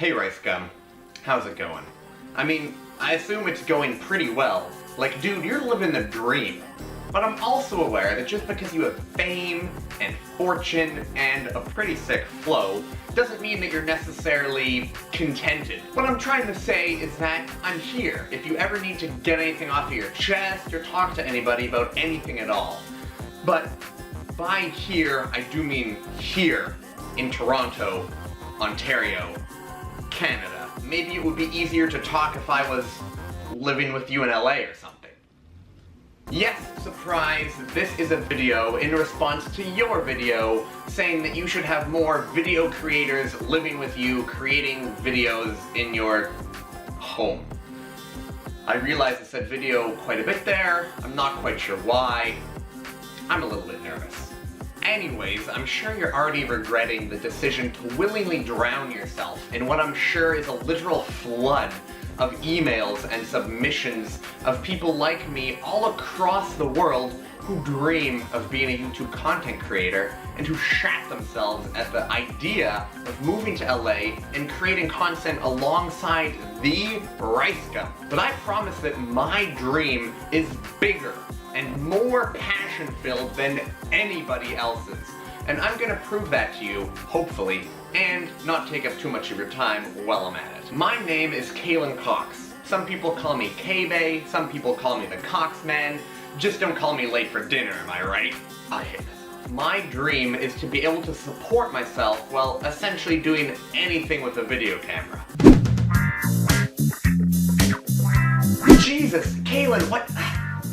Hey Ricegum, how's it going? I mean, I assume it's going pretty well. Like, dude, you're living the dream. But I'm also aware that just because you have fame and fortune and a pretty sick flow doesn't mean that you're necessarily contented. What I'm trying to say is that I'm here if you ever need to get anything off of your chest or talk to anybody about anything at all. But by here, I do mean here in Toronto, Ontario, Canada. Maybe it would be easier to talk if I was living with you in LA or something. Yes, surprise, this is a video in response to your video saying that you should have more video creators living with you, creating videos in your home. I realize I said video quite a bit there. I'm not quite sure why. I'm a little bit nervous. Anyways, I'm sure you're already regretting the decision to willingly drown yourself in what I'm sure is a literal flood of emails and submissions of people like me all across the world who dream of being a YouTube content creator and who shat themselves at the idea of moving to LA and creating content alongside the Ricegum. But I promise that my dream is bigger and more passion-filled than anybody else's. And I'm gonna prove that to you, hopefully, and not take up too much of your time while I'm at it. My name is Caelan Cox. Some people call me K-Bay, some people call me the Cox Man. Just don't call me late for dinner, am I right? I hate this. My dream is to be able to support myself while essentially doing anything with a video camera. Jesus, Caelan, what?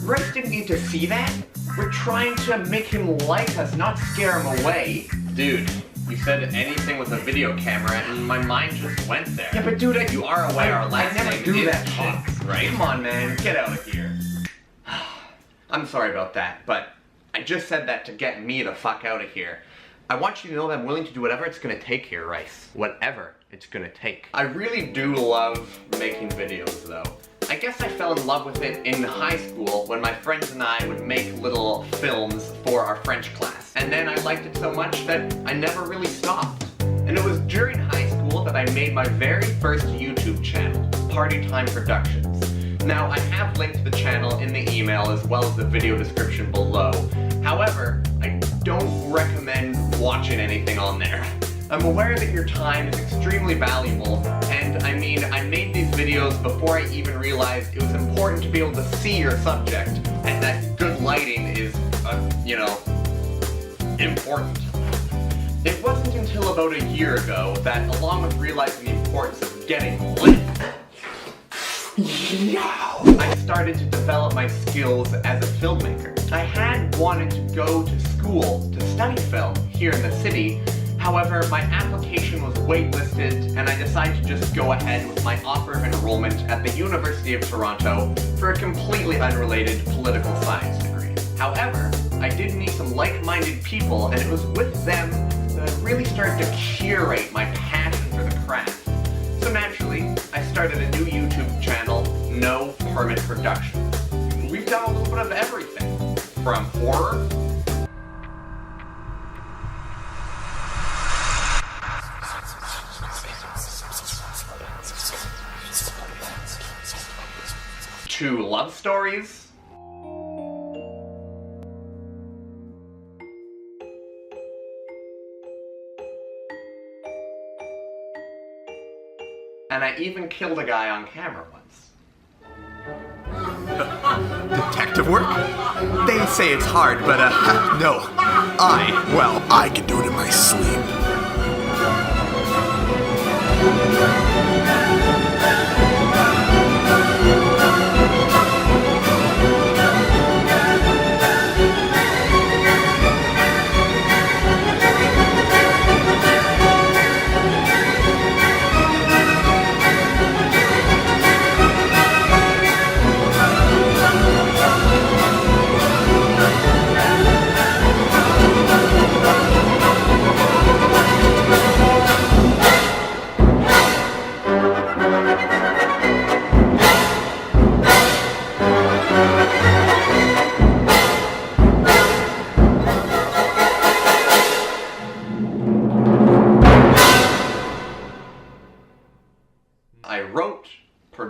Rice didn't need to see that. We're trying to make him like us, not scare him away. Dude, you said anything with a video camera and my mind just went there. Yeah, but dude, you are aware our last name is Cox, right? Come on, man, get out of here. I'm sorry about that, but I just said that to get me the fuck out of here. I want you to know that I'm willing to do whatever it's gonna take here, Rice. Whatever it's gonna take. I really do love making videos, though. I guess I fell in love with it in high school when my friends and I would make little films for our French class. And then I liked it so much that I never really stopped. And it was during high school that I made my very first YouTube channel, Party Time Productions. Now, I have linked the channel in the email as well as the video description below. However, I don't recommend watching anything on there. I'm aware that your time is extremely valuable, and I mean, I made these videos before I even realized it was important to be able to see your subject, and that good lighting is, important. It wasn't until about a year ago that, along with realizing the importance of getting lit, I started to develop my skills as a filmmaker. I had wanted to go to school to study film here in the city. However, my application was waitlisted and I decided to just go ahead with my offer of enrollment at the University of Toronto for a completely unrelated political science degree. However, I did meet some like-minded people, and it was with them that I really started to curate my passion for the craft. So naturally, I started a new YouTube channel, No Permit Productions. We've done a little bit of everything, from horror to love stories, and I even killed a guy on camera once. Detective work? They say it's hard, but no. I can do it in my sleep.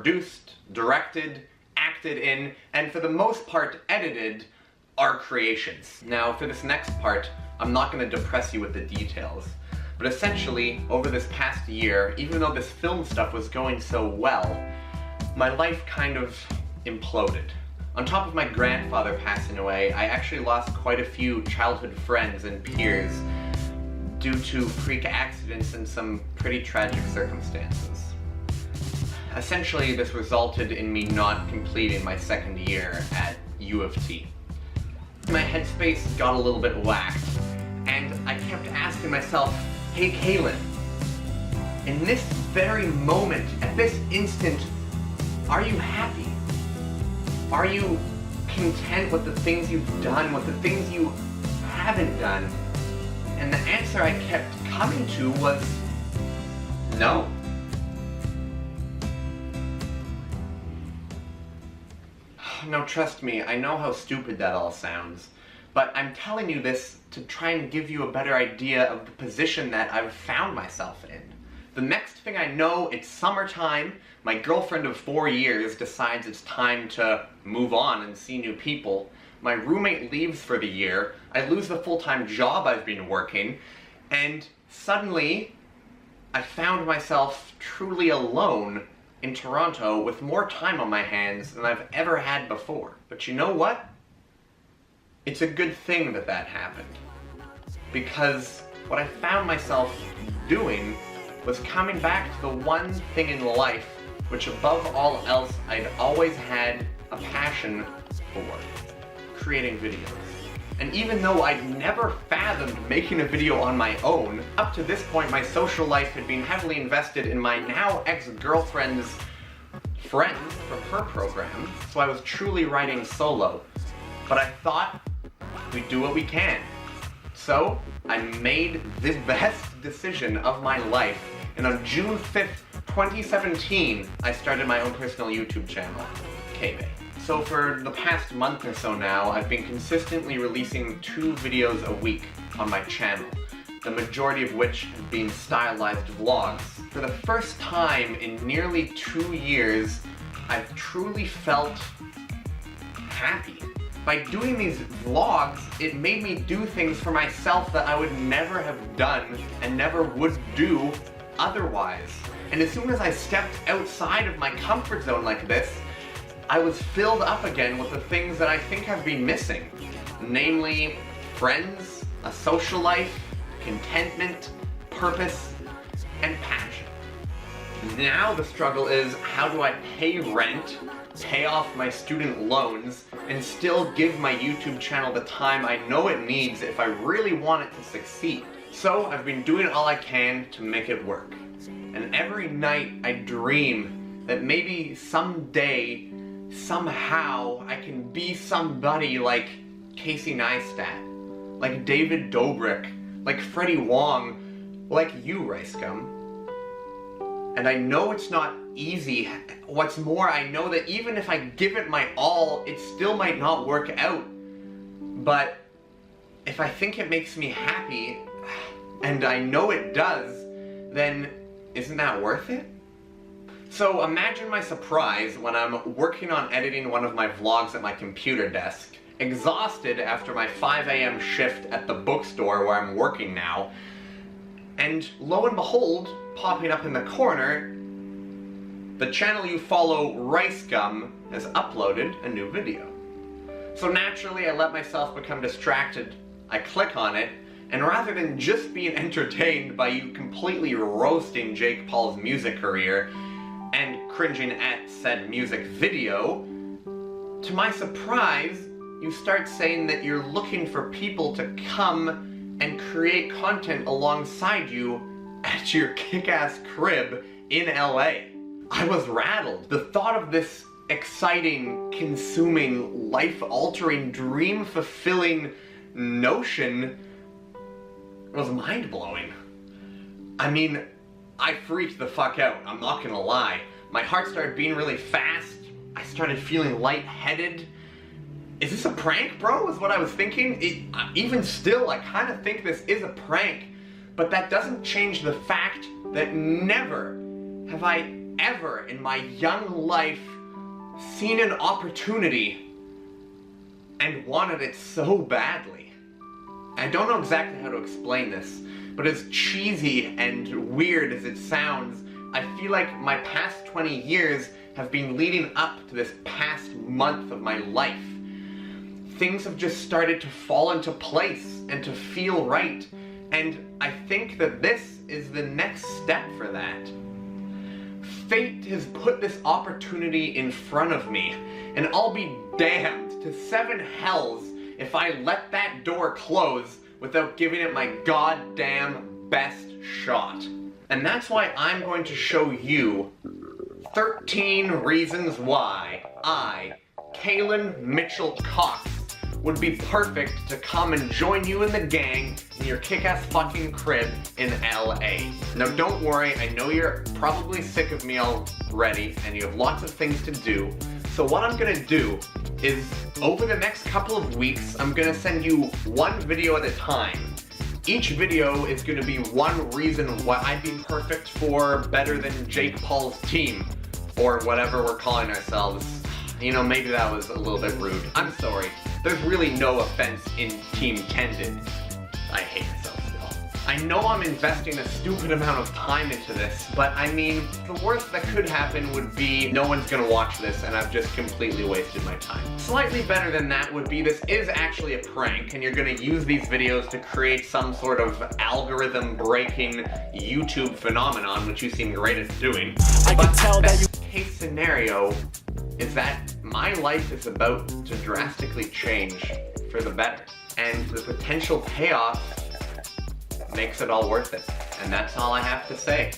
produced, directed, acted in, and for the most part edited our creations. Now for this next part, I'm not going to depress you with the details, but essentially over this past year, even though this film stuff was going so well, my life kind of imploded. On top of my grandfather passing away, I actually lost quite a few childhood friends and peers due to freak accidents and some pretty tragic circumstances. Essentially, this resulted in me not completing my second year at U of T. My headspace got a little bit whacked, and I kept asking myself, hey Caelan, in this very moment, at this instant, are you happy? Are you content with the things you've done, with the things you haven't done? And the answer I kept coming to was no. No, trust me, I know how stupid that all sounds, but I'm telling you this to try and give you a better idea of the position that I've found myself in. The next thing I know, it's summertime, my girlfriend of 4 years decides it's time to move on and see new people, my roommate leaves for the year, I lose the full-time job I've been working, and suddenly I found myself truly alone in Toronto with more time on my hands than I've ever had before. But you know what? It's a good thing that that happened. Because what I found myself doing was coming back to the one thing in life which above all else I'd always had a passion for: creating videos. And even though I'd never fathomed making a video on my own, up to this point my social life had been heavily invested in my now ex-girlfriend's friends from her program, so I was truly writing solo. But I thought we'd do what we can. So I made the best decision of my life, and on June 5th, 2017, I started my own personal YouTube channel, K-Bay. So for the past month or so now, I've been consistently releasing 2 videos a week on my channel, the majority of which have been stylized vlogs. For the first time in nearly 2 years, I've truly felt happy. By doing these vlogs, it made me do things for myself that I would never have done and never would do otherwise. And as soon as I stepped outside of my comfort zone like this, I was filled up again with the things that I think I've been missing. Namely, friends, a social life, contentment, purpose, and passion. Now the struggle is, how do I pay rent, pay off my student loans, and still give my YouTube channel the time I know it needs if I really want it to succeed? So I've been doing all I can to make it work. And every night I dream that maybe someday, somehow, I can be somebody like Casey Neistat, like David Dobrik, like Freddie Wong, like you, Ricegum. And I know it's not easy. What's more, I know that even if I give it my all, it still might not work out. But if I think it makes me happy, and I know it does, then isn't that worth it? So imagine my surprise when I'm working on editing one of my vlogs at my computer desk, exhausted after my 5 a.m. shift at the bookstore where I'm working now, and lo and behold, popping up in the corner, the channel you follow, Ricegum, has uploaded a new video. So naturally I let myself become distracted, I click on it, and rather than just being entertained by you completely roasting Jake Paul's music career and cringing at said music video, to my surprise, you start saying that you're looking for people to come and create content alongside you at your kick-ass crib in LA. I was rattled. The thought of this exciting, consuming, life-altering, dream-fulfilling notion was mind-blowing. I mean, I freaked the fuck out, I'm not gonna lie. My heart started beating really fast, I started feeling lightheaded. Is this a prank, bro? Is what I was thinking. Even still, I kind of think this is a prank, but that doesn't change the fact that never have I ever in my young life seen an opportunity and wanted it so badly. I don't know exactly how to explain this, but as cheesy and weird as it sounds, I feel like my past 20 years have been leading up to this past month of my life. Things have just started to fall into place and to feel right, and I think that this is the next step for that. Fate has put this opportunity in front of me, and I'll be damned to 7 hells if I let that door close without giving it my goddamn best shot. And that's why I'm going to show you 13 reasons why I, Caelan Mitchell Cox, would be perfect to come and join you in the gang in your kick-ass fucking crib in LA. Now don't worry, I know you're probably sick of me already and you have lots of things to do. So what I'm gonna do is, over the next couple of weeks, I'm gonna send you one video at a time. Each video is gonna be one reason why I'd be perfect for better than Jake Paul's team, or whatever we're calling ourselves. You know, maybe that was a little bit rude. I'm sorry. There's really no offense intended. I hate myself still. I know I'm investing a stupid amount of time into this, but I mean, the worst that could happen would be no one's gonna watch this and I've just completely wasted my time. Slightly better than that would be this is actually a prank and you're gonna use these videos to create some sort of algorithm-breaking YouTube phenomenon, which you seem great at doing. I can tell that you... Case scenario is that my life is about to drastically change for the better. And the potential payoff makes it all worth it. And that's all I have to say.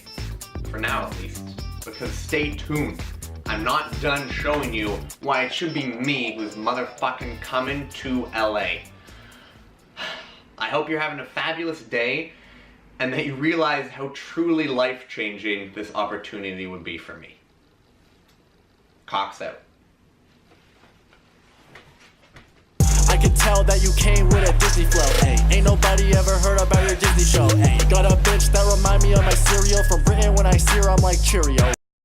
For now, at least. Because stay tuned. I'm not done showing you why it should be me who's motherfucking coming to LA. I hope you're having a fabulous day and that you realize how truly life-changing this opportunity would be for me. Cox out. I can tell that you came with a Disney flow, ayy. Ain't nobody ever heard about your Disney show, ayy. Got a bitch that remind me of my cereal from Britain. When I see her, I'm like Cheerio.